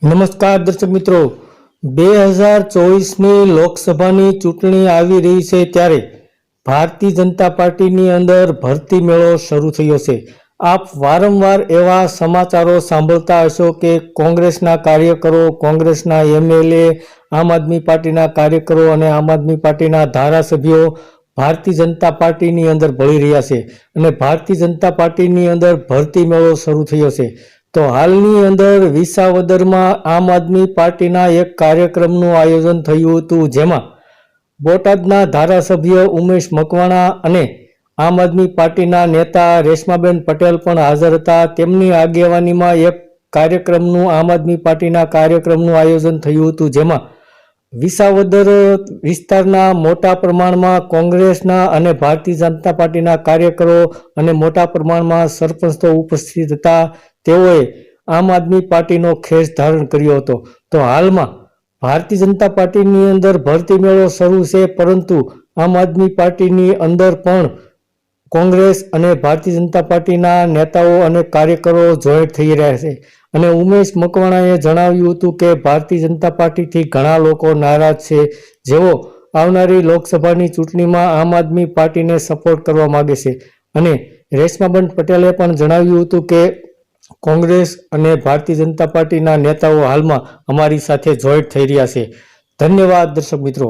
નમસ્કાર દર્શક મિત્રો, 2024ની લોકસભાની ચૂંટણી આવી રહી છે ત્યારે ભારતીય જનતા પાર્ટીની અંદર ભરતી મેળો શરૂ થયો છે। આપ વારંવાર એવા સમાચારો સાંભળતા હશો કે કોંગ્રેસના કાર્યકરો, કોંગ્રેસના એમએલએ, આમ આદમી પાર્ટીના કાર્યકરો અને આમ આદમી પાર્ટીના ધારાસભ્યો ભારતીય જનતા પાર્ટીની અંદર ભળી રહ્યા છે અને ભારતીય જનતા પાર્ટીની અંદર ભરતી મેળો શરૂ થયો છે। તો હાલની અંદર વિસાવદરમાં આમ આદમી પાર્ટીના એક કાર્યક્રમનું આયોજન થયું હતું, જેમાં બોટાદના ધારાસભ્ય ઉમેશ મકવાણા અને આમ આદમી પાર્ટીના નેતા રેશમાબેન પટેલ પણ હાજર હતા। તેમની આગેવાનીમાં એક કાર્યક્રમનું આમ આદમી પાર્ટીના કાર્યક્રમનું આયોજન થયું હતું, જેમાં વિસાવદર વિસ્તારના મોટા પ્રમાણમાં કોંગ્રેસના અને ભારતીય જનતા પાર્ટીના કાર્યકરો અને મોટા પ્રમાણમાં સરપંચો ઉપસ્થિત હતા। તેઓએ આમ આદમી પાર્ટીનો ખેસ ધારણ કર્યો હતો। તો હાલમાં ભારતીય જનતા પાર્ટીની અંદર ભરતી મેળો શરૂ છે, પરંતુ આમ આદમી પાર્ટીની અંદર પણ કોંગ્રેસ અને ભારતીય જનતા પાર્ટીના નેતાઓ અને કાર્યકરો જોઈન્ટ થઈ રહ્યા છે અને ઉમેશ મકવાણાએ જણાવ્યું હતું કે ભારતીય જનતા પાર્ટીથી ઘણા લોકો નારાજ છે, જેઓ આવનારી લોકસભાની ચૂંટણીમાં આમ આદમી પાર્ટીને સપોર્ટ કરવા માગે છે। અને રેશમાબેન પટેલે પણ જણાવ્યું હતું કે કોંગ્રેસ અને ભારતીય જનતા પાર્ટીના નેતાઓ હાલમાં અમારી સાથે જોઈન્ટ થઈ રહ્યા છે। ધન્યવાદ દર્શક મિત્રો।